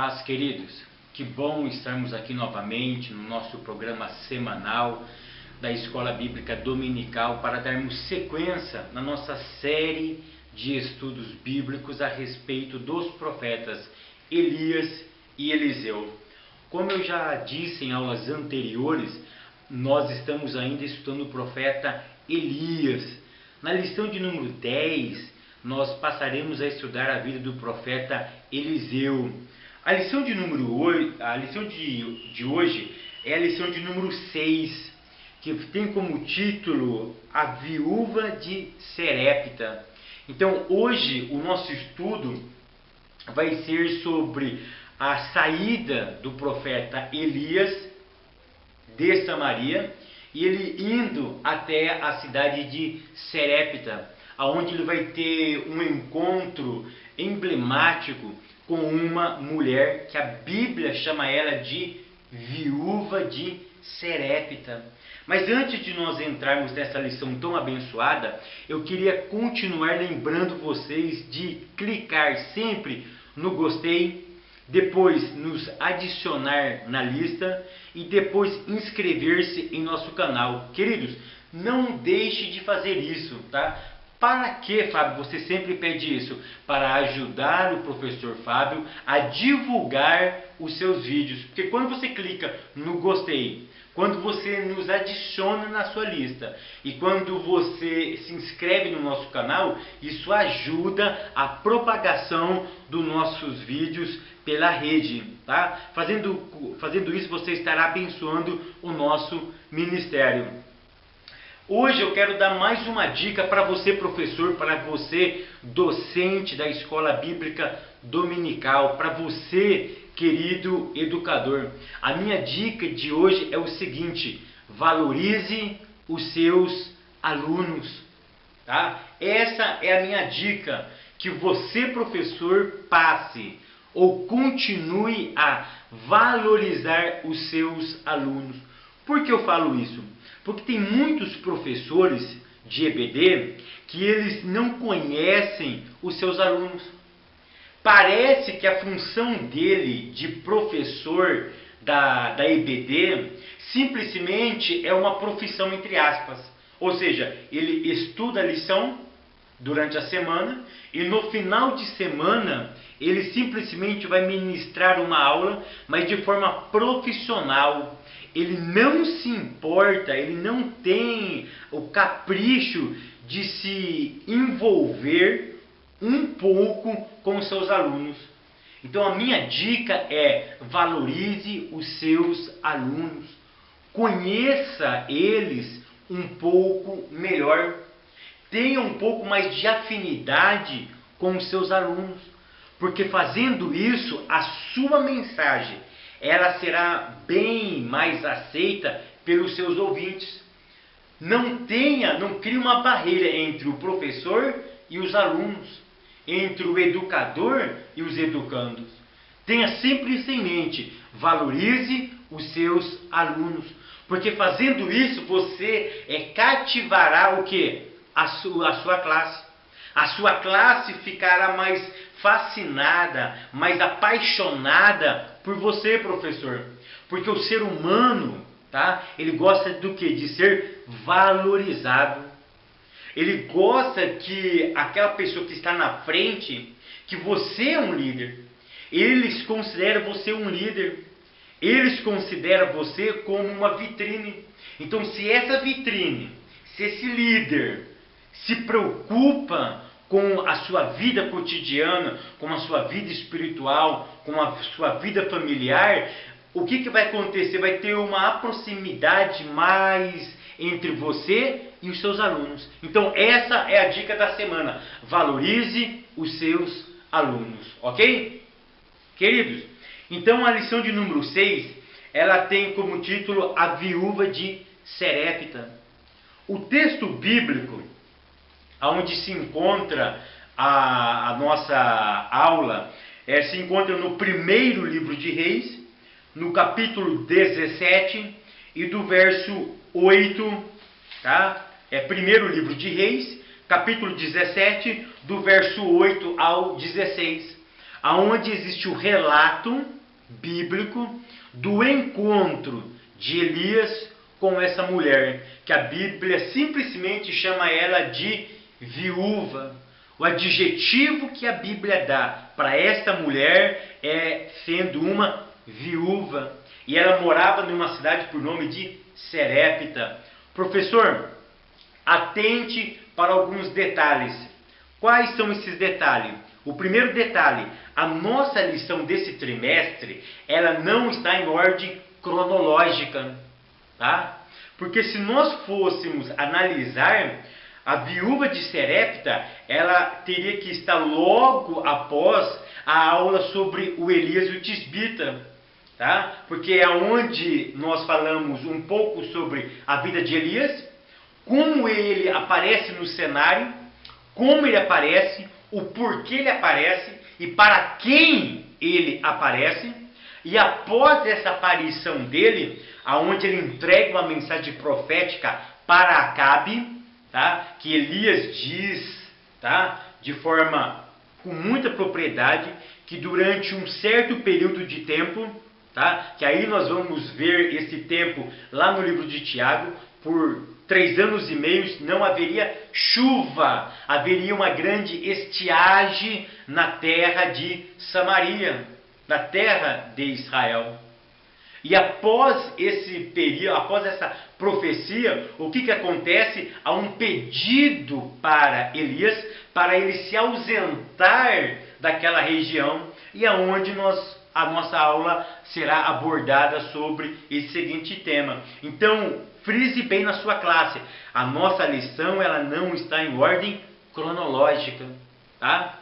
paz, queridos. Que bom estarmos aqui novamente no nosso programa semanal da Escola Bíblica Dominical para darmos sequência na nossa série de estudos bíblicos a respeito dos profetas Elias e Eliseu. Como eu já disse em aulas anteriores, nós estamos ainda estudando o profeta Elias. Na lição de número 10, nós passaremos a estudar a vida do profeta Eliseu. A lição de hoje é a lição de número 6, que tem como título A Viúva de Serepta. Então, hoje o nosso estudo vai ser sobre a saída do profeta Elias de Samaria e ele indo até a cidade de Serepta, aonde ele vai ter um encontro emblemático com uma mulher que a Bíblia chama ela de viúva de Serepta. Mas antes de nós entrarmos nessa lição tão abençoada, eu queria continuar lembrando vocês de clicar sempre no gostei, depois nos adicionar na lista e depois inscrever-se em nosso canal. Queridos, não deixe de fazer isso, tá? Para que, Fábio, você sempre pede isso? Para ajudar o professor Fábio a divulgar os seus vídeos. Porque quando você clica no gostei, quando você nos adiciona na sua lista e quando você se inscreve no nosso canal, isso ajuda a propagação dos nossos vídeos pela rede, tá? Fazendo isso, você estará abençoando o nosso ministério. Hoje eu quero dar mais uma dica para você, professor, para você, docente da Escola Bíblica Dominical, para você, querido educador. A minha dica de hoje é o seguinte: valorize os seus alunos, tá? Essa é a minha dica, que você, professor, passe ou continue a valorizar os seus alunos. Por que eu falo isso? Porque tem muitos professores de EBD que eles não conhecem os seus alunos. Parece que a função dele de professor da EBD simplesmente é uma profissão entre aspas. Ou seja, ele estuda a lição durante a semana e no final de semana ele simplesmente vai ministrar uma aula, mas de forma profissional. Ele não se importa, ele não tem o capricho de se envolver um pouco com os seus alunos. Então a minha dica é: valorize os seus alunos, conheça eles um pouco melhor, tenha um pouco mais de afinidade com os seus alunos, porque fazendo isso, a sua mensagem ela será bem mais aceita pelos seus ouvintes. Não crie uma barreira entre o professor e os alunos, entre o educador e os educandos. Tenha sempre isso em mente, valorize os seus alunos, porque fazendo isso você cativará o quê? A sua classe. A sua classe ficará mais fascinada, mais apaixonada por você, professor. Porque o ser humano, tá? Ele gosta do quê? De ser valorizado. Ele gosta que aquela pessoa que está na frente, que você é um líder. Eles consideram você um líder. Eles consideram você como uma vitrine. Então, se essa vitrine, se esse líder se preocupa com a sua vida cotidiana, com a sua vida espiritual, com a sua vida familiar, o que vai acontecer? Vai ter uma proximidade mais entre você e os seus alunos. Então essa é a dica da semana: valorize os seus alunos, ok? Queridos, então a lição de número 6, ela tem como título A Viúva de Serepta. O texto bíblico onde se encontra a nossa aula, se encontra no primeiro livro de Reis, no capítulo 17 e do verso 8, tá? Primeiro livro de Reis, capítulo 17, do verso 8 ao 16, aonde existe o relato bíblico do encontro de Elias com essa mulher, que a Bíblia simplesmente chama ela de viúva. O adjetivo que a Bíblia dá para esta mulher é sendo uma viúva. E ela morava numa cidade por nome de Serepta. Professor, atente para alguns detalhes. Quais são esses detalhes? O primeiro detalhe, a nossa lição desse trimestre, ela não está em ordem cronológica, tá? Porque se nós fôssemos analisar, a viúva de Serepta, ela teria que estar logo após a aula sobre o Elias e o Tisbita, tá? Porque é onde nós falamos um pouco sobre a vida de Elias, como ele aparece no cenário, como ele aparece, o porquê ele aparece e para quem ele aparece. E após essa aparição dele, aonde ele entrega uma mensagem profética para Acabe, tá? Que Elias diz, tá? De forma com muita propriedade, que durante um certo período de tempo, tá? Que aí nós vamos ver esse tempo lá no livro de Tiago, por 3 anos e meio não haveria chuva, haveria uma grande estiagem na terra de Samaria, na terra de Israel. E após esse período, após essa profecia, o que acontece? Há um pedido para Elias, para ele se ausentar daquela região, e aonde a nossa aula será abordada sobre esse seguinte tema. Então, frise bem na sua classe, a nossa lição ela não está em ordem cronológica, tá?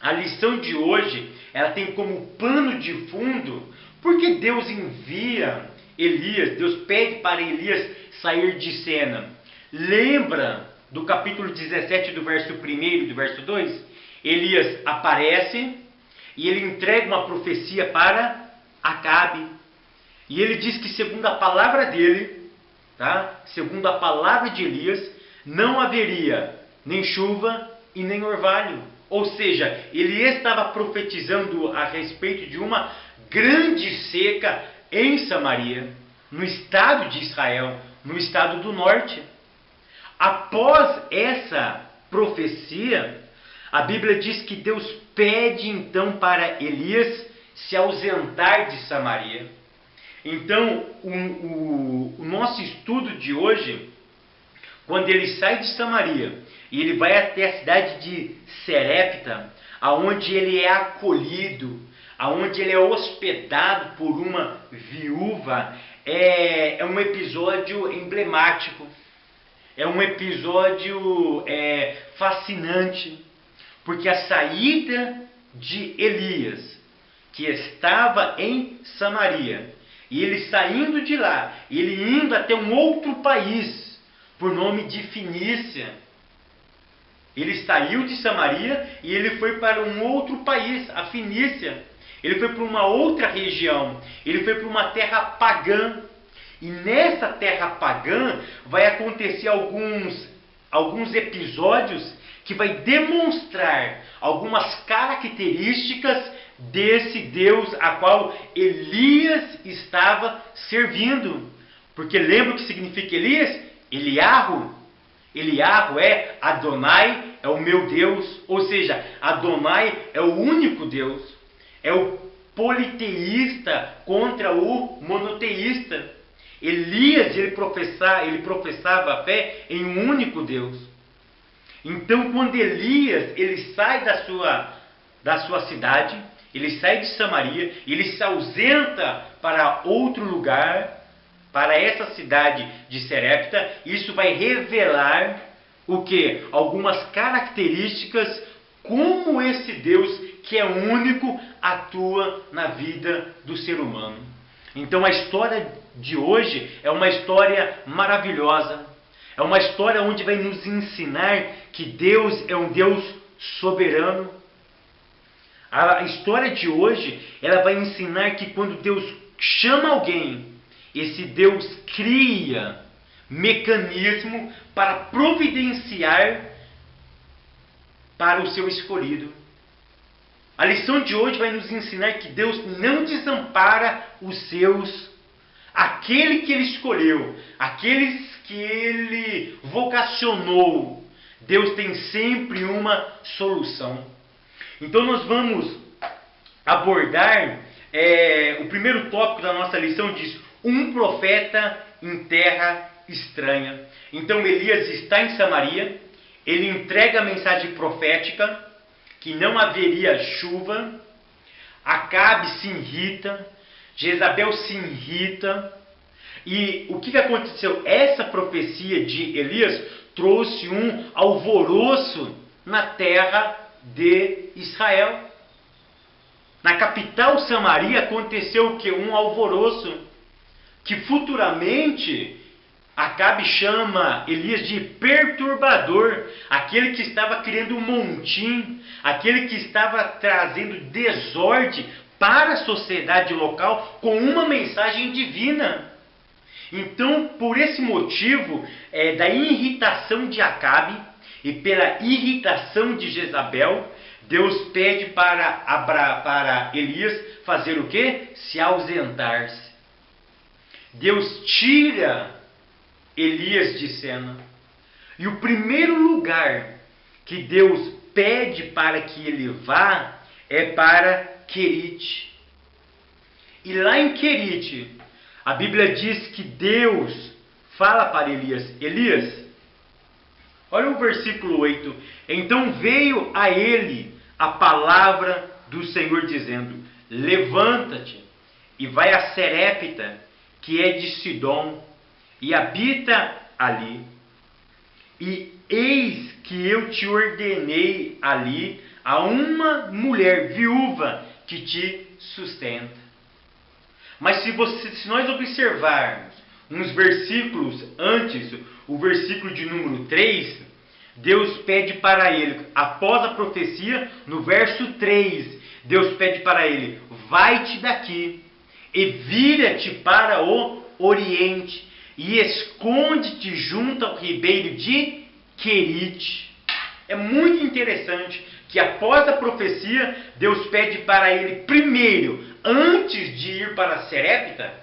A lição de hoje, ela tem como pano de fundo, porque Deus envia Elias, Deus pede para Elias sair de cena. Lembra do capítulo 17, do verso 1 e do verso 2? Elias aparece e ele entrega uma profecia para Acabe. E ele diz que segundo a palavra dele, tá? Segundo a palavra de Elias, não haveria nem chuva e nem orvalho. Ou seja, ele estava profetizando a respeito de uma grande seca em Samaria, no estado de Israel, no estado do norte. Após essa profecia, a Bíblia diz que Deus pede então para Elias se ausentar de Samaria. Então, o nosso estudo de hoje, quando ele sai de Samaria e ele vai até a cidade de Serepta, aonde ele é acolhido, aonde ele é hospedado por uma viúva, é um episódio emblemático, é um episódio fascinante, porque a saída de Elias, que estava em Samaria, e ele saindo de lá, ele indo até um outro país, por nome de Fenícia. Ele saiu de Samaria e ele foi para um outro país, a Fenícia. Ele foi para uma outra região, ele foi para uma terra pagã. E nessa terra pagã vai acontecer alguns episódios que vai demonstrar algumas características desse Deus a qual Elias estava servindo. Porque lembra o que significa Elias? Eliarro. Eliarro é Adonai, é o meu Deus. Ou seja, Adonai é o único Deus. É o politeísta contra o monoteísta. Elias, ele professava a fé em um único Deus. Então, quando Elias ele sai da sua cidade, ele sai de Samaria, ele se ausenta para outro lugar, para essa cidade de Serepta, isso vai revelar o que? Algumas características como esse Deus que é único atua na vida do ser humano. Então a história de hoje é uma história maravilhosa. É uma história onde vai nos ensinar que Deus é um Deus soberano. A história de hoje, ela vai ensinar que quando Deus chama alguém, esse Deus cria mecanismo para providenciar para o seu escolhido. A lição de hoje vai nos ensinar que Deus não desampara os seus, aquele que Ele escolheu, aqueles que Ele vocacionou. Deus tem sempre uma solução. Então nós vamos abordar o primeiro tópico da nossa lição, diz: um profeta em terra estranha. Então Elias está em Samaria, ele entrega a mensagem profética que não haveria chuva. Acabe se irrita, Jezabel se irrita. E o que aconteceu? Essa profecia de Elias trouxe um alvoroço na terra de Israel. Na capital Samaria aconteceu o que? Um alvoroço que futuramente Acabe chama Elias de perturbador, aquele que estava criando um montim, aquele que estava trazendo desordem para a sociedade local com uma mensagem divina. Então, por esse motivo, da irritação de Acabe e pela irritação de Jezabel, Deus pede para Elias fazer o quê? Se ausentar-se. Deus tira Elias de cena. E o primeiro lugar que Deus pede para que ele vá é para Querite. E lá em Querite, a Bíblia diz que Deus fala para Elias: Elias, olha o versículo 8. Então veio a ele a palavra do Senhor dizendo: levanta-te e vai a Serepta, que é de Sidom, e habita ali. E eis que eu te ordenei ali a uma mulher viúva que te sustenta. Mas se nós observarmos uns versículos antes, o versículo de número 3, Deus pede para ele, após a profecia, no verso 3, Deus pede para ele: vai-te daqui e vira-te para o oriente e esconde-te junto ao ribeiro de Querite. É muito interessante que após a profecia, Deus pede para ele primeiro, antes de ir para Serepta,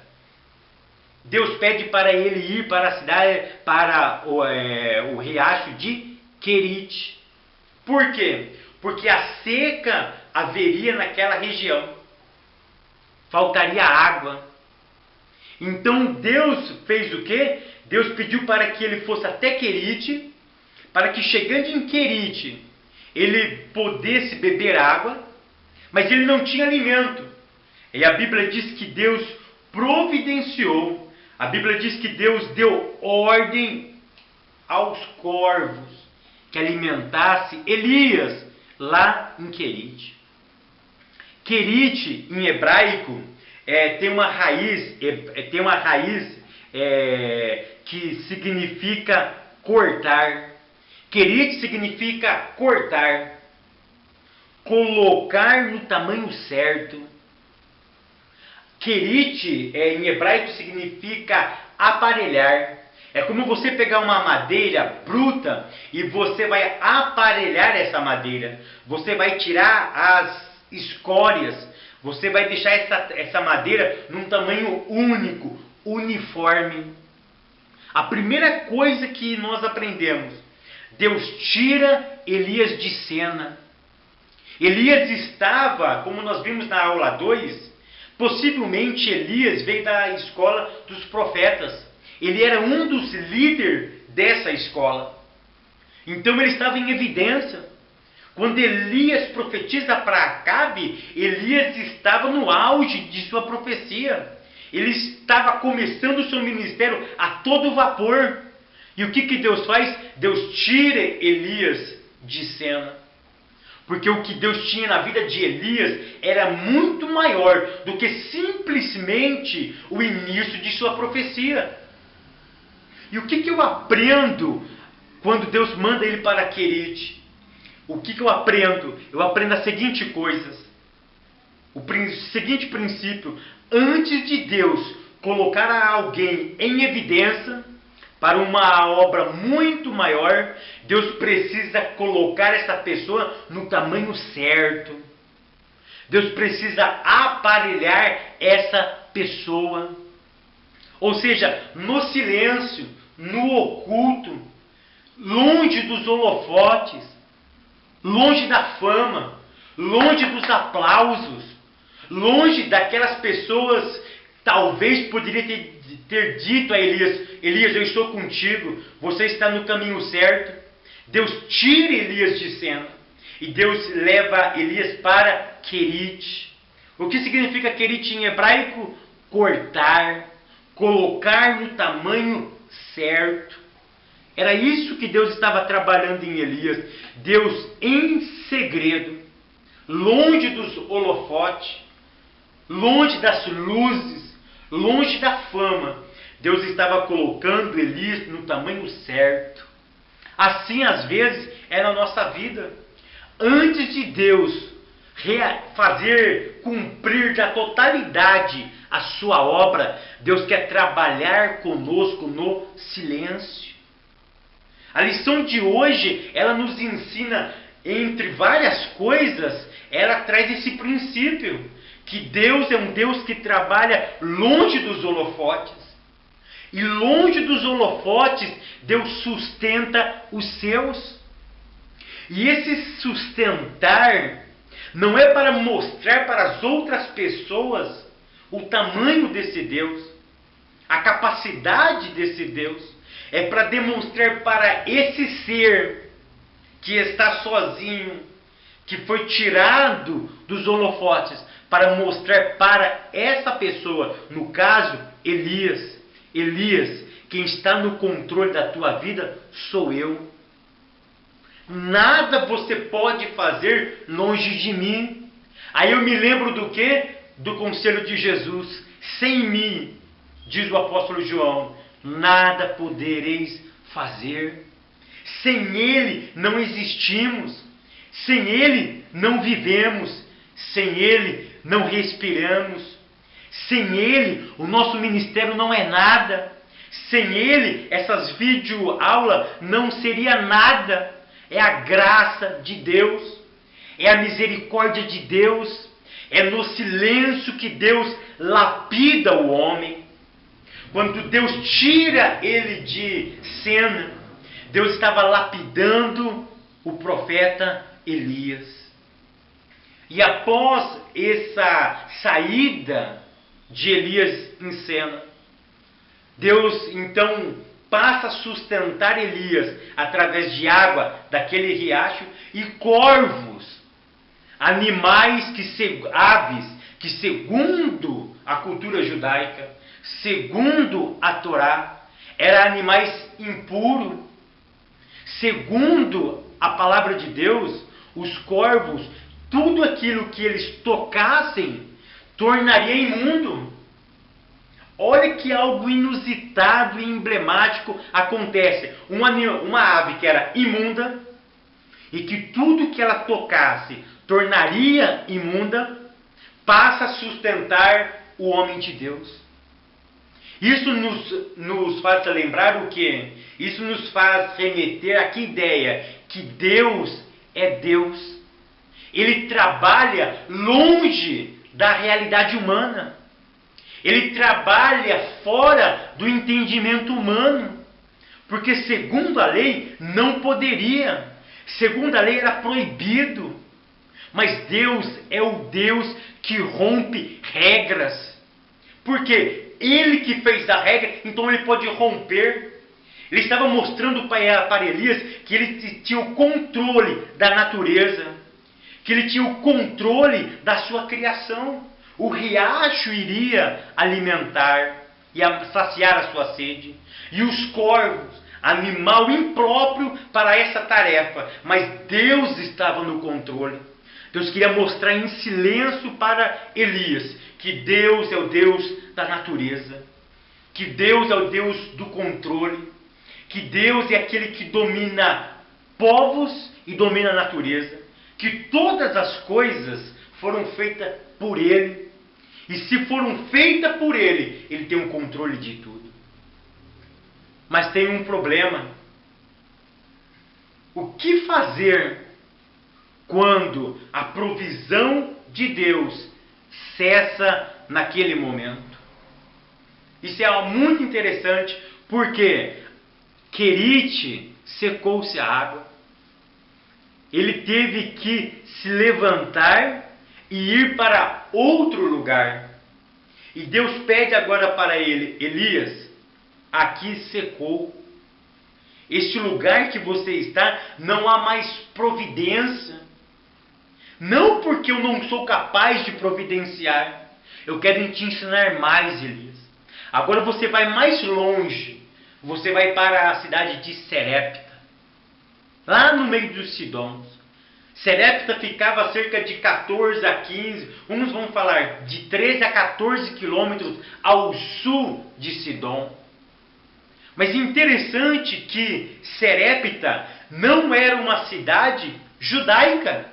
Deus pede para ele ir para a cidade, para o riacho de Querite. Por quê? Porque a seca haveria naquela região. Faltaria água. Então Deus fez o quê? Deus pediu para que ele fosse até Querite, para que chegando em Querite, ele pudesse beber água, mas ele não tinha alimento. E a Bíblia diz que Deus providenciou, a Bíblia diz que Deus deu ordem aos corvos que alimentasse Elias lá em Querite. Querite, em hebraico, tem uma raiz que significa cortar. Querite significa cortar, colocar no tamanho certo. Querite, em hebraico, significa aparelhar. É como você pegar uma madeira bruta e você vai aparelhar essa madeira. Você vai tirar as escórias. Você vai deixar essa madeira num tamanho único, uniforme. A primeira coisa que nós aprendemos: Deus tira Elias de cena. Elias estava, como nós vimos na aula 2, possivelmente Elias veio da escola dos profetas. Ele era um dos líderes dessa escola. Então ele estava em evidência. Quando Elias profetiza para Acabe, Elias estava no auge de sua profecia. Ele estava começando o seu ministério a todo vapor. E o que Deus faz? Deus tira Elias de cena. Porque o que Deus tinha na vida de Elias era muito maior do que simplesmente o início de sua profecia. E o que eu aprendo quando Deus manda ele para Querite? O que eu aprendo? Eu aprendo as seguintes coisas. O seguinte princípio: antes de Deus colocar alguém em evidência para uma obra muito maior, Deus precisa colocar essa pessoa no tamanho certo. Deus precisa aparelhar essa pessoa. Ou seja, no silêncio, no oculto, longe dos holofotes, longe da fama, longe dos aplausos, longe daquelas pessoas, talvez poderia ter dito a Elias: Elias, eu estou contigo, você está no caminho certo. Deus tira Elias de cena e Deus leva Elias para Querite. O que significa Querite em hebraico? Cortar, colocar no tamanho certo. Era isso que Deus estava trabalhando em Elias. Deus em segredo, longe dos holofotes, longe das luzes, longe da fama, Deus estava colocando Elias no tamanho certo. Assim, às vezes, é na nossa vida. Antes de Deus fazer cumprir da totalidade a sua obra, Deus quer trabalhar conosco no silêncio. A lição de hoje, ela nos ensina, entre várias coisas, ela traz esse princípio, que Deus é um Deus que trabalha longe dos holofotes. E longe dos holofotes, Deus sustenta os seus. E esse sustentar não é para mostrar para as outras pessoas o tamanho desse Deus, a capacidade desse Deus. É para demonstrar para esse ser que está sozinho, que foi tirado dos holofotes, para mostrar para essa pessoa, no caso, Elias, quem está no controle da tua vida sou eu. Nada você pode fazer longe de mim. Aí eu me lembro do quê? Do conselho de Jesus. Sem mim, diz o apóstolo João, nada podereis fazer. Sem Ele não existimos. Sem Ele não vivemos. Sem Ele não respiramos. Sem Ele, o nosso ministério não é nada. Sem Ele, essas videoaulas não seria nada. É a graça de Deus, é a misericórdia de Deus, é no silêncio que Deus lapida o homem. Quando Deus tira ele de cena, Deus estava lapidando o profeta Elias. E após essa saída de Elias em cena, Deus então passa a sustentar Elias através de água daquele riacho e corvos, animais aves que segundo a cultura judaica, segundo a Torá, eram animais impuros. Segundo a palavra de Deus, os corvos, tudo aquilo que eles tocassem, tornaria imundo. Olha que algo inusitado e emblemático acontece. Uma ave que era imunda e que tudo que ela tocasse tornaria imunda, passa a sustentar o homem de Deus. Isso nos faz lembrar o quê? Isso nos faz remeter a que ideia? Que Deus é Deus. Ele trabalha longe da realidade humana. Ele trabalha fora do entendimento humano. Porque segundo a lei não poderia. Segundo a lei era proibido. Mas Deus é o Deus que rompe regras. Porque Ele que fez a regra, então Ele pode romper. Ele estava mostrando para Elias que ele tinha o controle da natureza. Que ele tinha o controle da sua criação. O riacho iria alimentar e saciar a sua sede. E os corvos, animal impróprio para essa tarefa. Mas Deus estava no controle. Deus queria mostrar em silêncio para Elias que Deus é o Deus da natureza. Que Deus é o Deus do controle. Que Deus é aquele que domina povos e domina a natureza. Que todas as coisas foram feitas por Ele. E se foram feitas por Ele, Ele tem o controle de tudo. Mas tem um problema. O que fazer quando a provisão de Deus cessa naquele momento. Isso é algo muito interessante, porque Querite secou-se a água. Ele teve que se levantar e ir para outro lugar. E Deus pede agora para ele: Elias, aqui secou. Este lugar que você está, não há mais providência. Não porque eu não sou capaz de providenciar. Eu quero te ensinar mais, Elias. Agora você vai mais longe. Você vai para a cidade de Serepta, lá no meio dos Sidons. Serepta ficava a cerca de 14 a 15, uns vão falar de 13 a 14 quilômetros ao sul de Sidom. Mas interessante que Serepta não era uma cidade judaica.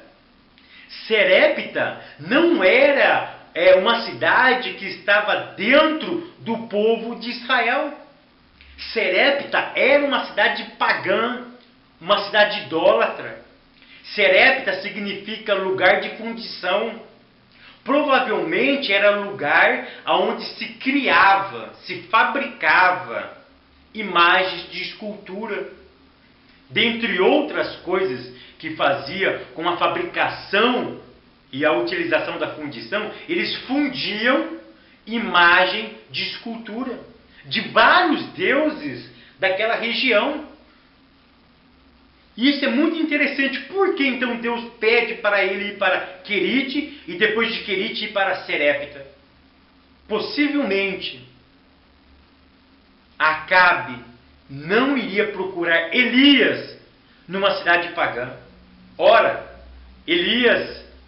Serepta não era uma cidade que estava dentro do povo de Israel. Serepta era uma cidade pagã, uma cidade idólatra. Serepta significa lugar de fundição. Provavelmente era lugar onde se criava, se fabricava imagens de escultura. Dentre outras coisas que fazia com a fabricação e a utilização da fundição, eles fundiam imagem de escultura de vários deuses daquela região. E isso é muito interessante. Por que então Deus pede para ele ir para Querite e depois de Querite ir para Serepta? Possivelmente Acabe não iria procurar Elias numa cidade pagã. Ora,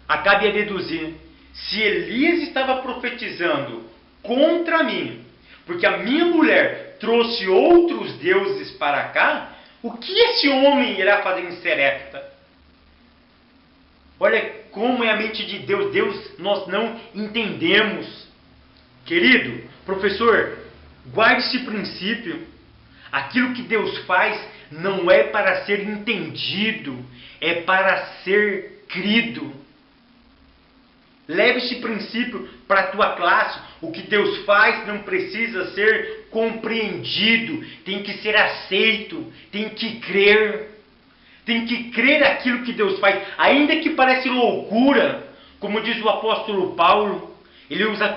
Acabe ia deduzir: se Elias estava profetizando contra mim, porque a minha mulher trouxe outros deuses para cá, o que esse homem irá fazer em Serepta? Olha como é a mente de Deus. Deus nós não entendemos. Querido professor, guarde esse princípio. Aquilo que Deus faz não é para ser entendido, é para ser crido. Leve esse princípio para a tua classe. O que Deus faz não precisa ser compreendido, tem que ser aceito, tem que crer. Tem que crer aquilo que Deus faz, ainda que pareça loucura, como diz o apóstolo Paulo. Ele usa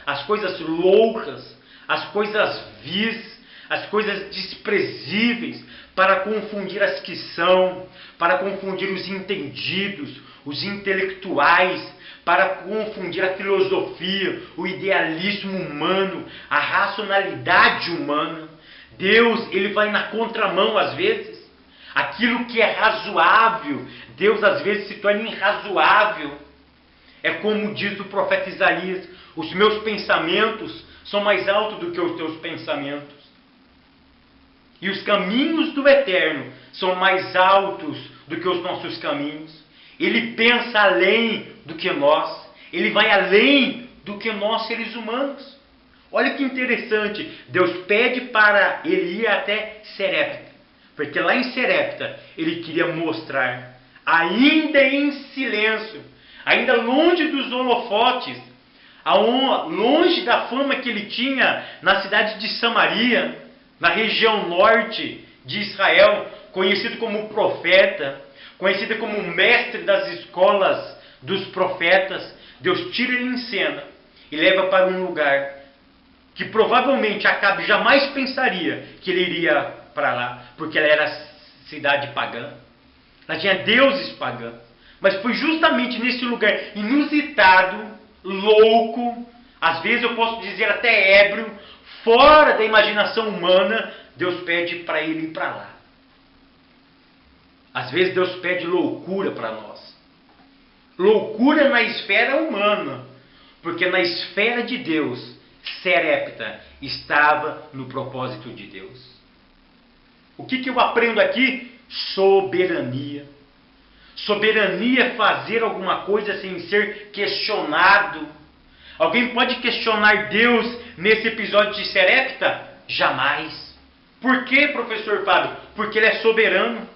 as coisas loucas, as coisas vis, as coisas desprezíveis, para confundir as que são, para confundir os entendidos, os intelectuais, para confundir a filosofia, o idealismo humano, a racionalidade humana. Deus, ele vai na contramão às vezes. Aquilo que é razoável, Deus às vezes se torna irrazoável. É como diz o profeta Isaías: os meus pensamentos são mais altos do que os teus pensamentos. E os caminhos do Eterno são mais altos do que os nossos caminhos. Ele pensa além do que nós. Ele vai além do que nós, seres humanos. Olha que interessante. Deus pede para ele ir até Serepta. Porque lá em Serepta ele queria mostrar, ainda em silêncio, ainda longe dos holofotes, longe da fama que ele tinha na cidade de Samaria, na região norte de Israel, conhecido como profeta, conhecido como mestre das escolas dos profetas. Deus tira ele em cena e leva para um lugar que provavelmente Acabe jamais pensaria que ele iria para lá, porque ela era cidade pagã, ela tinha deuses pagãos. Mas foi justamente nesse lugar inusitado, louco, às vezes eu posso dizer até ébrio, fora da imaginação humana, Deus pede para ele ir para lá. Às vezes Deus pede loucura para nós. Loucura na esfera humana, porque na esfera de Deus, Serepta estava no propósito de Deus. O que eu aprendo aqui? Soberania. Soberania é fazer alguma coisa sem ser questionado. Alguém pode questionar Deus nesse episódio de Serepta? Jamais. Por quê, professor Fábio? Porque ele é soberano.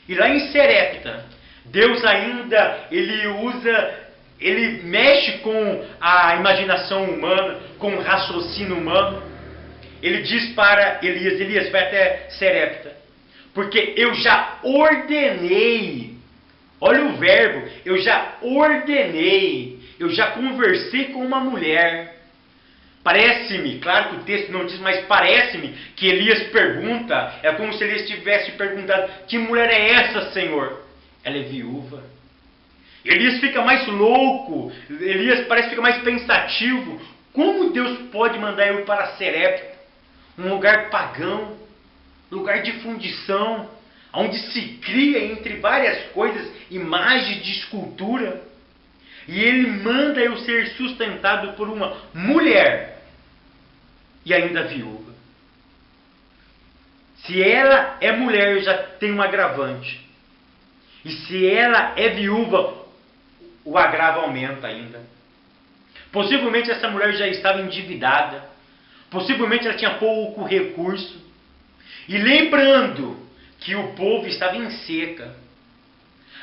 E lá em Serepta, Deus ainda ele usa ele mexe com a imaginação humana, com o raciocínio humano. Ele diz para Elias, Elias vai até Serepta, porque eu já ordenei, olha o verbo, eu já ordenei, eu já conversei com uma mulher. Parece-me, claro que o texto não diz, mas parece-me que Elias pergunta, é como se Elias tivesse perguntado, que mulher é essa, Senhor? Ela é viúva. Elias fica mais louco, Elias parece que fica mais pensativo. Como Deus pode mandar eu para Serepta, um lugar pagão, lugar de fundição, onde se cria entre várias coisas imagens de escultura, e ele manda eu ser sustentado por uma mulher e ainda viúva. Se ela é mulher, já tem um agravante. E se ela é viúva, o agravo aumenta ainda. Possivelmente essa mulher já estava endividada. Possivelmente ela tinha pouco recurso. E lembrando que o povo estava em seca.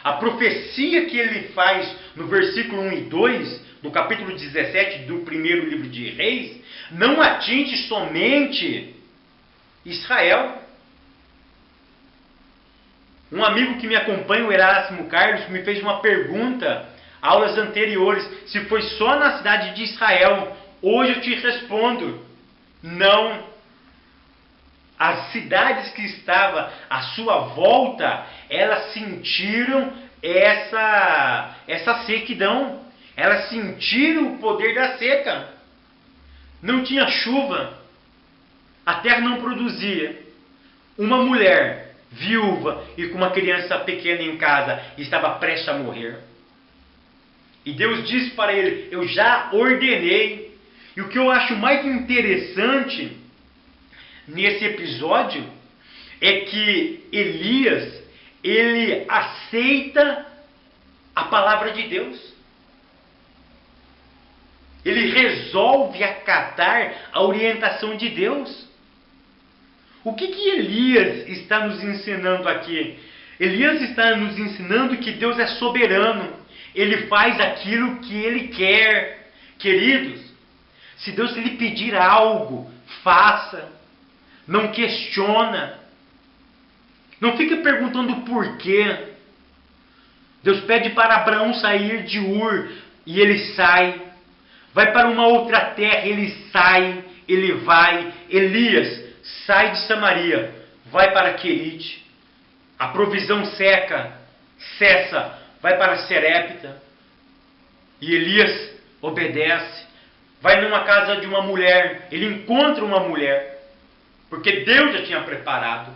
A profecia que ele faz no versículo 1 e 2, do capítulo 17 do primeiro livro de Reis, não atinge somente Israel. Um amigo que me acompanha, o Erasmo Carlos, me fez uma pergunta, aulas anteriores, se foi só na cidade de Israel. Hoje eu te respondo, não. As cidades que estavam à sua volta, elas sentiram essa sequidão. Elas sentiram o poder da seca. Não tinha chuva. A terra não produzia. Uma mulher viúva e com uma criança pequena em casa estava prestes a morrer. E Deus disse para ele, eu já ordenei. E o que eu acho mais interessante nesse episódio é que Elias, ele aceita a palavra de Deus. Ele resolve acatar a orientação de Deus. O que Elias está nos ensinando aqui? Elias está nos ensinando que Deus é soberano. Ele faz aquilo que Ele quer. Queridos, se Deus lhe pedir algo, faça. Não questiona. Não fica perguntando por quê. Deus pede para Abraão sair de Ur e ele sai. Vai para uma outra terra, ele sai, ele vai. Elias sai de Samaria, vai para Querite. A provisão cessa, vai para Serepta. E Elias obedece. Vai numa casa de uma mulher, ele encontra uma mulher. Porque Deus já tinha preparado.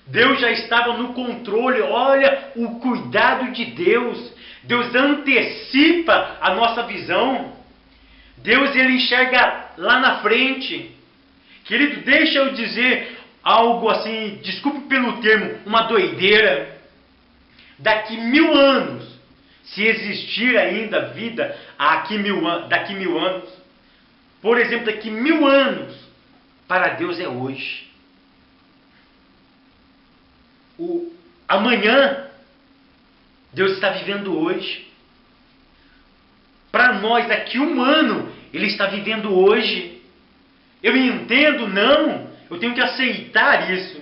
Deus já estava no controle. Olha o cuidado de Deus. Deus antecipa a nossa visão. Deus, ele enxerga lá na frente. Querido, deixa eu dizer algo assim, desculpe pelo termo, uma doideira. Daqui 1000 anos, se existir ainda vida daqui 1000 anos, por exemplo, daqui 1000 anos, para Deus é hoje. Amanhã, Deus está vivendo hoje. Para nós, daqui 1 ano, Ele está vivendo hoje. Eu entendo? Não. Eu tenho que aceitar isso.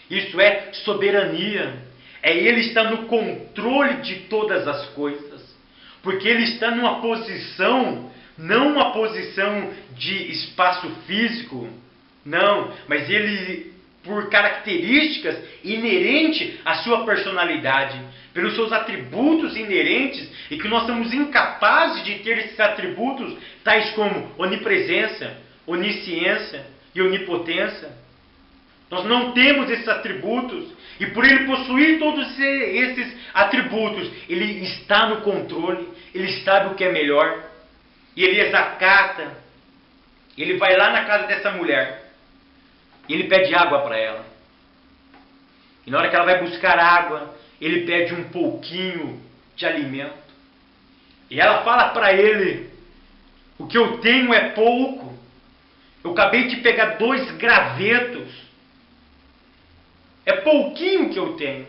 Isso é soberania. É Ele estar no controle de todas as coisas. Porque Ele está numa posição, não uma posição de espaço físico, não, mas Ele, por características inerentes à sua personalidade, pelos seus atributos inerentes, e que nós somos incapazes de ter esses atributos, tais como onipresença, onisciência e onipotência. Nós não temos esses atributos, e por Ele possuir todos esses atributos, Ele está no controle, Ele sabe o que é melhor, e Ele acata. Ele vai lá na casa dessa mulher, e ele pede água para ela. E na hora que ela vai buscar água, ele pede um pouquinho de alimento. E ela fala para ele, o que eu tenho é pouco. Eu acabei de pegar 2 gravetos. É pouquinho que eu tenho.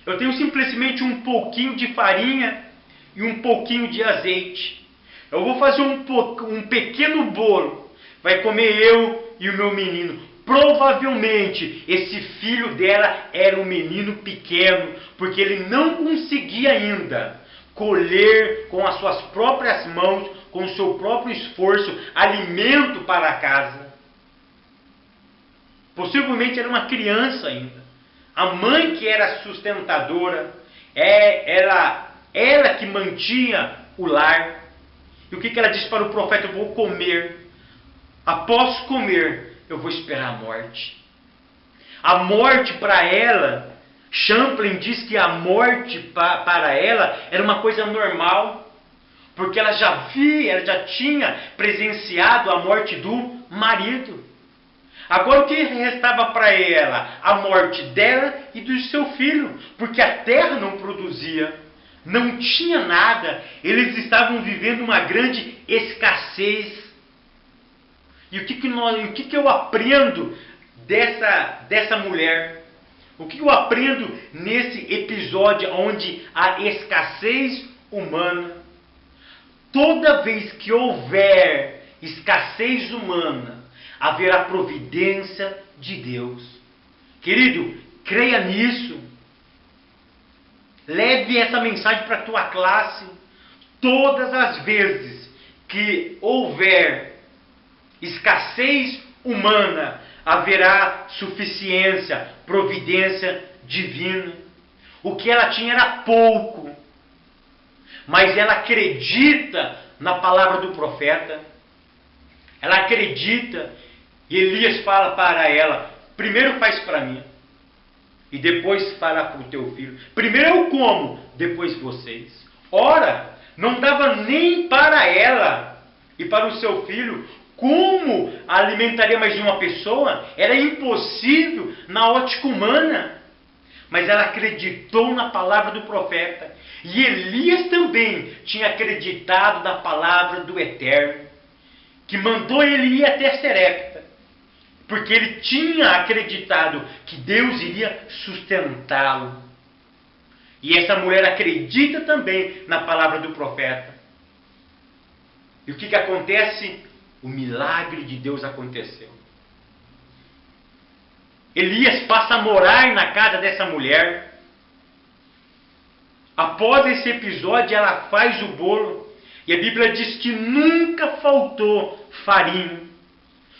Eu tenho simplesmente um pouquinho de farinha e um pouquinho de azeite. Eu vou fazer um pequeno bolo. Vai comer eu e o meu menino. Provavelmente esse filho dela era um menino pequeno, porque ele não conseguia ainda colher com as suas próprias mãos, com o seu próprio esforço, alimento para a casa. Possivelmente era uma criança ainda. A mãe que era sustentadora, era ela que mantinha o lar. E o que ela disse para o profeta? Eu vou comer. Após comer, eu vou esperar a morte. A morte para ela, Champlin diz que a morte para ela era uma coisa normal, porque ela já tinha presenciado a morte do marido. Agora o que restava para ela? A morte dela e do seu filho, porque a terra não produzia, não tinha nada, eles estavam vivendo uma grande escassez. E o que eu aprendo dessa mulher? O que eu aprendo nesse episódio onde há escassez humana? Toda vez que houver escassez humana, haverá providência de Deus. Querido, creia nisso. Leve essa mensagem para a tua classe. Todas as vezes que houver escassez humana, haverá suficiência, providência divina. O que ela tinha era pouco, mas ela acredita na palavra do profeta. Ela acredita, e Elias fala para ela: primeiro faz para mim, e depois fala para o teu filho. Primeiro eu como, depois vocês. Ora, não dava nem para ela e para o seu filho. Como alimentaria mais de uma pessoa? Era impossível na ótica humana. Mas ela acreditou na palavra do profeta. E Elias também tinha acreditado na palavra do Eterno, que mandou ele ir até Serepta, porque ele tinha acreditado que Deus iria sustentá-lo. E essa mulher acredita também na palavra do profeta. E o que acontece? O milagre de Deus aconteceu. Elias passa a morar na casa dessa mulher. Após esse episódio, ela faz o bolo. E a Bíblia diz que nunca faltou farinha.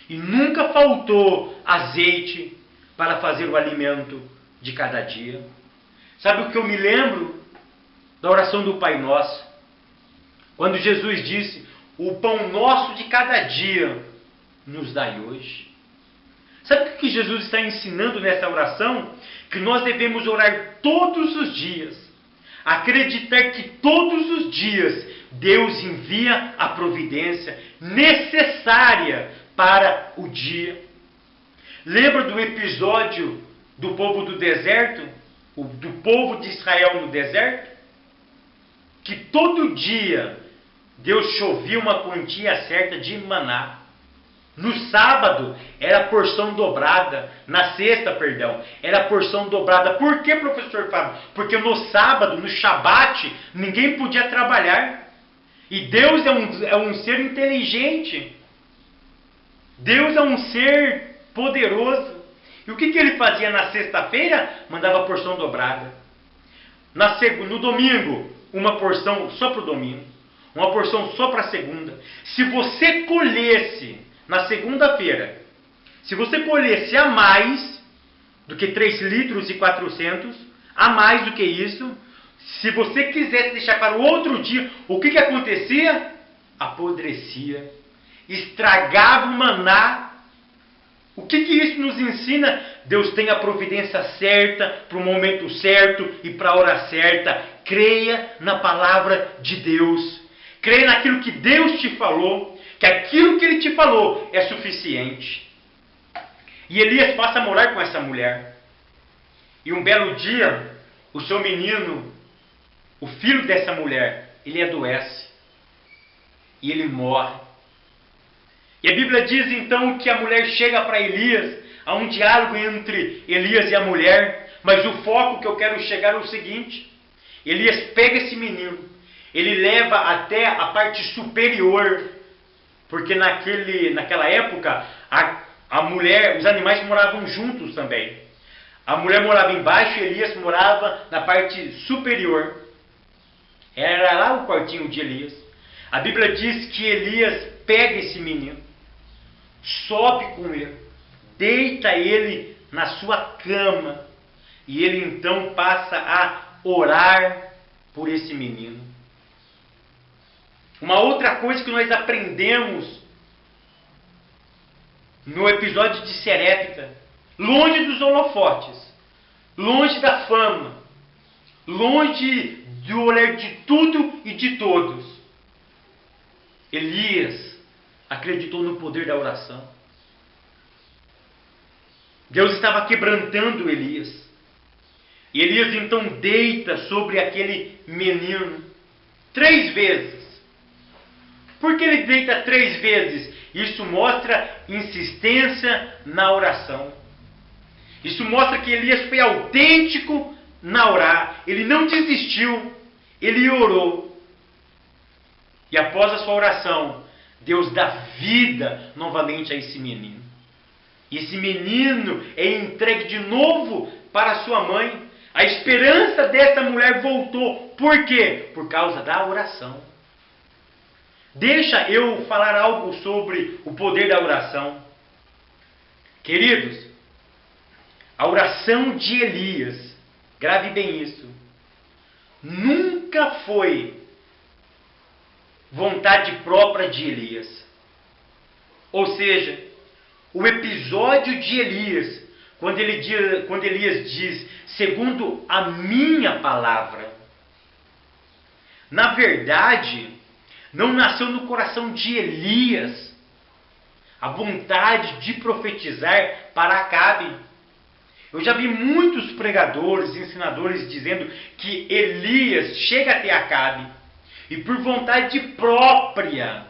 E nunca faltou azeite para fazer o alimento de cada dia. Sabe o que eu me lembro? Da oração do Pai Nosso. Quando Jesus disse: o pão nosso de cada dia nos dai hoje. Sabe o que Jesus está ensinando nessa oração? Que nós devemos orar todos os dias. Acreditar que todos os dias Deus envia a providência necessária para o dia. Lembra do episódio do povo do deserto? Do povo de Israel no deserto? Que todo dia Deus chovia uma quantia certa de maná. No sábado era porção dobrada. Na sexta, era porção dobrada. Por que, professor Fábio? Porque no sábado, no Shabat, ninguém podia trabalhar. E Deus é um ser inteligente. Deus é um ser poderoso. E o que ele fazia na sexta-feira? Mandava porção dobrada. No domingo, uma porção só para o domingo. Uma porção só para a segunda. Se você colhesse na segunda-feira, se você colhesse a mais do que 3 litros e 400, a mais do que isso, se você quisesse deixar para o outro dia, o que acontecia? Apodrecia, estragava o maná. O que isso nos ensina? Deus tem a providência certa, para o momento certo e para a hora certa. Creia na palavra de Deus. Creia naquilo que Deus te falou, que aquilo que Ele te falou é suficiente. E Elias passa a morar com essa mulher. E um belo dia, o seu menino, o filho dessa mulher, ele adoece. E ele morre. E a Bíblia diz então que a mulher chega para Elias, há um diálogo entre Elias e a mulher, mas o foco que eu quero chegar é o seguinte: Elias pega esse menino, ele leva até a parte superior, porque naquela época a mulher, os animais moravam juntos também. A mulher morava embaixo e Elias morava na parte superior. Era lá o quartinho de Elias. A Bíblia diz que Elias pega esse menino, sobe com ele, deita ele na sua cama, e ele então passa a orar por esse menino. Uma outra coisa que nós aprendemos no episódio de Serepta, longe dos holofotes, longe da fama, longe do olhar de tudo e de todos, Elias acreditou no poder da oração. Deus estava quebrantando Elias. E Elias então deita sobre aquele menino 3 vezes. Por que ele deita 3 vezes? Isso mostra insistência na oração. Isso mostra que Elias foi autêntico na orar. Ele não desistiu, ele orou. E após a sua oração, Deus dá vida novamente a esse menino. E esse menino é entregue de novo para sua mãe. A esperança dessa mulher voltou. Por quê? Por causa da oração. Deixa eu falar algo sobre o poder da oração. Queridos, a oração de Elias, grave bem isso, nunca foi vontade própria de Elias. Ou seja, o episódio de Elias, quando Elias diz, segundo a minha palavra, na verdade, não nasceu no coração de Elias a vontade de profetizar para Acabe. Eu já vi muitos pregadores, ensinadores dizendo que Elias chega até Acabe e por vontade própria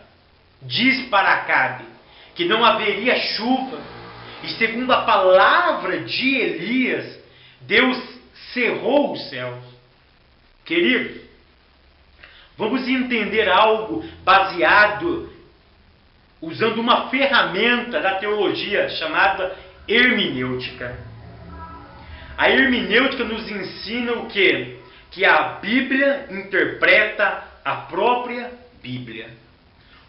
diz para Acabe que não haveria chuva. E segundo a palavra de Elias, Deus cerrou os céus. Queridos, vamos entender algo baseado, usando uma ferramenta da teologia chamada hermenêutica. A hermenêutica nos ensina o quê? Que a Bíblia interpreta a própria Bíblia.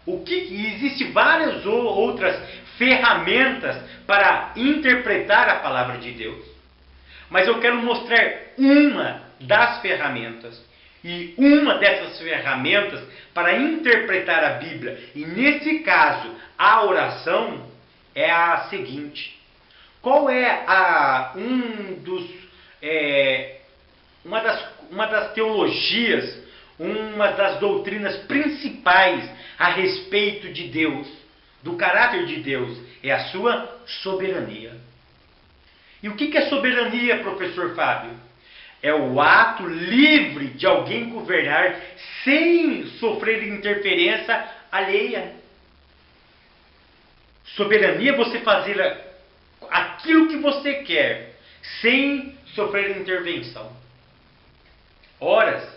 Existem várias outras ferramentas para interpretar a palavra de Deus. Mas eu quero mostrar uma das ferramentas. E uma dessas ferramentas para interpretar a Bíblia, e nesse caso a oração, é a seguinte. Qual é uma das teologias, uma das doutrinas principais a respeito de Deus, do caráter de Deus? É a sua soberania. E o que é soberania, professor Fábio? É o ato livre de alguém governar sem sofrer interferência alheia. Soberania é você fazer aquilo que você quer, sem sofrer intervenção. Ora,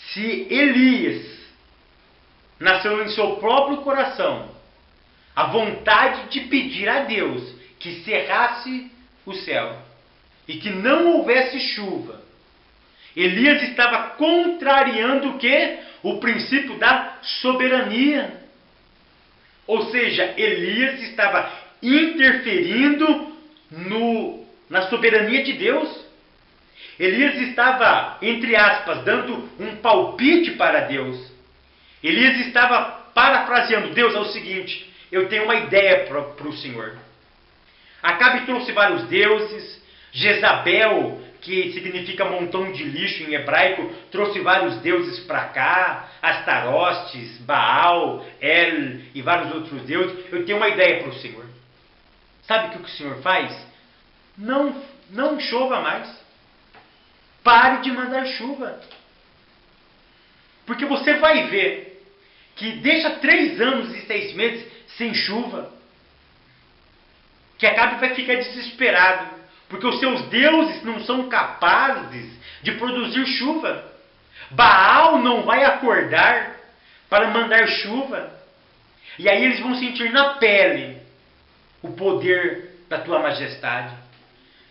se Elias nasceu em seu próprio coração a vontade de pedir a Deus que cerrasse o céu e que não houvesse chuva, Elias estava contrariando o quê? O princípio da soberania. Ou seja, Elias estava interferindo na soberania de Deus. Elias estava, entre aspas, dando um palpite para Deus. Elias estava parafraseando: Deus, é o seguinte, eu tenho uma ideia para o Senhor. Acabe trouxe vários deuses. Jezabel, que significa montão de lixo em hebraico, trouxe vários deuses para cá, Astarostes, Baal, El e vários outros deuses. Eu tenho uma ideia para o Senhor. Sabe o que o Senhor faz? Não chova mais. Pare de mandar chuva. Porque você vai ver que deixa 3 anos e 6 meses sem chuva, que Acabe vai ficar desesperado. Porque os seus deuses não são capazes de produzir chuva. Baal Baal não vai acordar para mandar chuva. E aí eles vão sentir na pele o poder da tua majestade.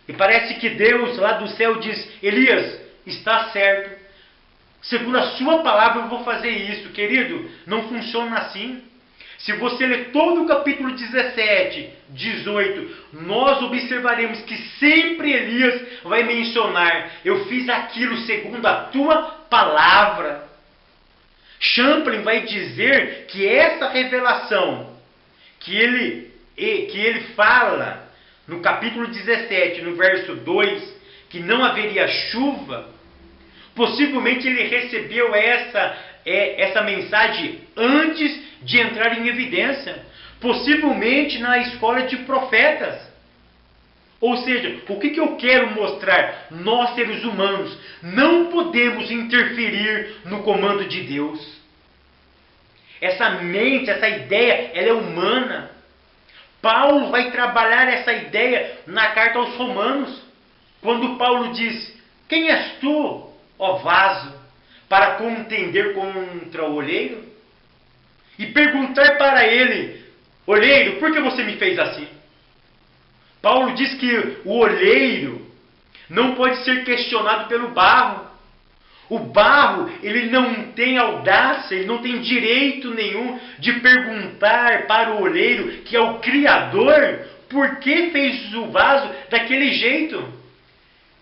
E parece que Deus lá do céu diz: Elias, está certo. Segundo a sua palavra eu vou fazer isso. Querido, não funciona assim. Se você ler todo o capítulo 17, 18, nós observaremos que sempre Elias vai mencionar: eu fiz aquilo segundo a tua palavra. Champlin vai dizer que essa revelação que ele fala no capítulo 17, no verso 2, que não haveria chuva, possivelmente ele recebeu essa mensagem antes de entrar em evidência, possivelmente na escola de profetas. Ou seja, o que eu quero mostrar? Nós, seres humanos, não podemos interferir no comando de Deus. Essa mente, essa ideia, ela é humana. Paulo vai trabalhar essa ideia na carta aos Romanos, quando Paulo diz: quem és tu, ó vaso, para contender contra o olheiro? E perguntar para ele: olheiro, por que você me fez assim? Paulo diz que o olheiro não pode ser questionado pelo barro. O barro, ele não tem audácia, ele não tem direito nenhum de perguntar para o olheiro, que é o Criador, por que fez o vaso daquele jeito.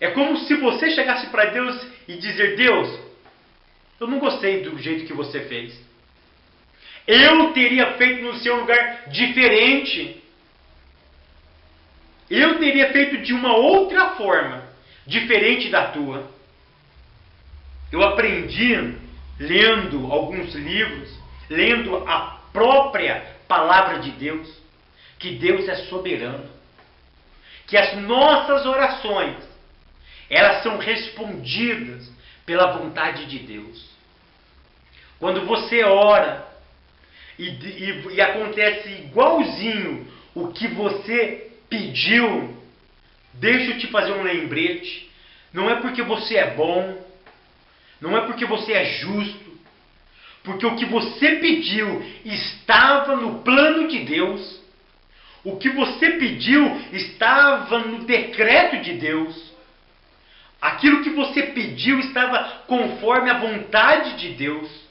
É como se você chegasse para Deus e dizer: Deus, eu não gostei do jeito que você fez. Eu teria feito no seu lugar diferente. Eu teria feito de uma outra forma, diferente da tua. Eu aprendi, lendo alguns livros, lendo a própria palavra de Deus, que Deus é soberano. Que as nossas orações, elas são respondidas pela vontade de Deus. Quando você ora e acontece igualzinho o que você pediu, deixa eu te fazer um lembrete. Não é porque você é bom, não é porque você é justo, porque o que você pediu estava no plano de Deus. O que você pediu estava no decreto de Deus. Aquilo que você pediu estava conforme a vontade de Deus.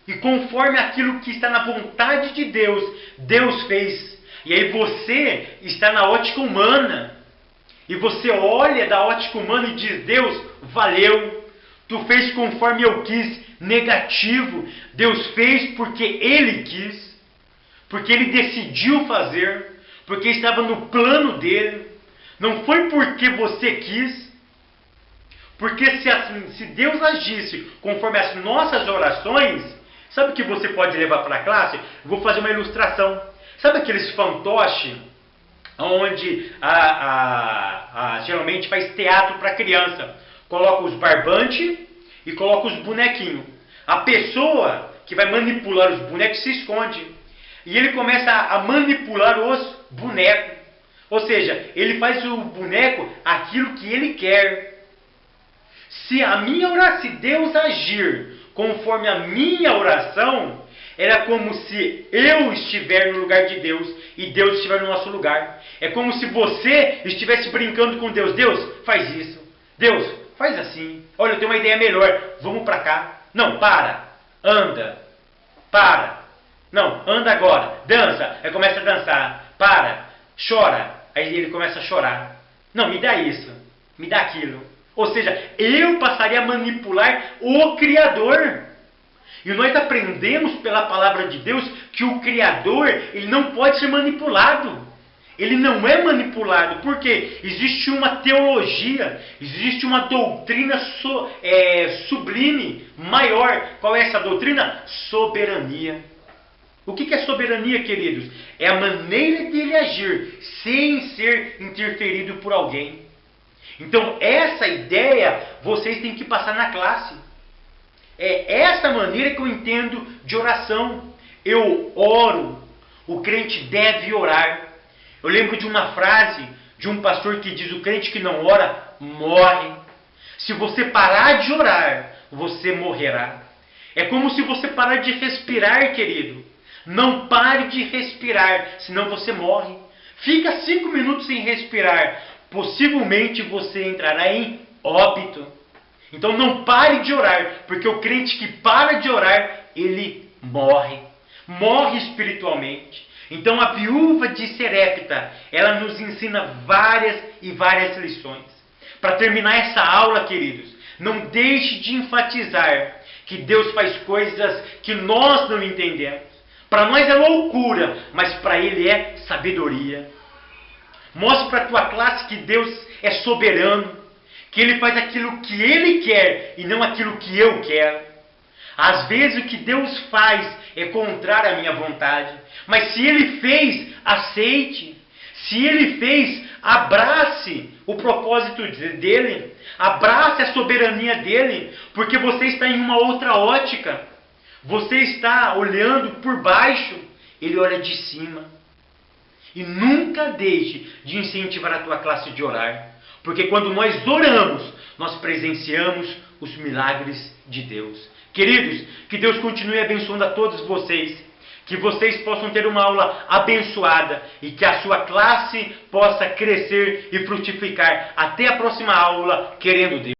E conforme aquilo que está na vontade de Deus, Deus fez. E aí você está na ótica humana. E você olha da ótica humana e diz: Deus, valeu. Tu fez conforme eu quis. Negativo. Deus fez porque Ele quis. Porque Ele decidiu fazer. Porque estava no plano dele. Não foi porque você quis. Porque se Deus agisse conforme as nossas orações, sabe o que você pode levar para a classe? Eu vou fazer uma ilustração. Sabe aqueles fantoches onde geralmente faz teatro para criança? Coloca os barbantes e coloca os bonequinhos. A pessoa que vai manipular os bonecos se esconde. E ele começa a manipular os bonecos. Ou seja, ele faz o boneco aquilo que ele quer. Se Deus agir conforme a minha oração, era como se eu estiver no lugar de Deus e Deus estiver no nosso lugar. É como se você estivesse brincando com Deus. Deus, faz isso. Deus, faz assim. Olha, eu tenho uma ideia melhor. Vamos para cá. Não, para. Anda. Para. Não, anda agora. Dança. Aí começa a dançar. Para. Chora. Aí ele começa a chorar. Não, me dá isso. Me dá aquilo. Ou seja, eu passaria a manipular o Criador. E nós aprendemos pela palavra de Deus que o Criador, ele não pode ser manipulado. Ele não é manipulado. Por quê? Existe uma teologia, existe uma doutrina sublime, maior. Qual é essa doutrina? Soberania. O que é soberania, queridos? É a maneira dele agir sem ser interferido por alguém. Então, essa ideia vocês têm que passar na classe. É essa maneira que eu entendo de oração. Eu oro. O crente deve orar. Eu lembro de uma frase de um pastor que diz: o crente que não ora, morre. Se você parar de orar, você morrerá. É como se você parar de respirar, querido. Não pare de respirar, senão você morre. Fica 5 minutos sem respirar, possivelmente você entrará em óbito. Então não pare de orar, porque o crente que para de orar, ele morre. Morre espiritualmente. Então a viúva de Serepta, ela nos ensina várias e várias lições. Para terminar essa aula, queridos, não deixe de enfatizar que Deus faz coisas que nós não entendemos. Para nós é loucura, mas para Ele é sabedoria. Mostre para a tua classe que Deus é soberano, que Ele faz aquilo que Ele quer e não aquilo que eu quero. Às vezes o que Deus faz é contrário à minha vontade, mas se Ele fez, aceite. Se Ele fez, abrace o propósito dEle, abrace a soberania dEle, porque você está em uma outra ótica. Você está olhando por baixo, Ele olha de cima. E nunca deixe de incentivar a tua classe de orar, porque quando nós oramos, nós presenciamos os milagres de Deus. Queridos, que Deus continue abençoando a todos vocês, que vocês possam ter uma aula abençoada e que a sua classe possa crescer e frutificar. Até a próxima aula, querendo Deus.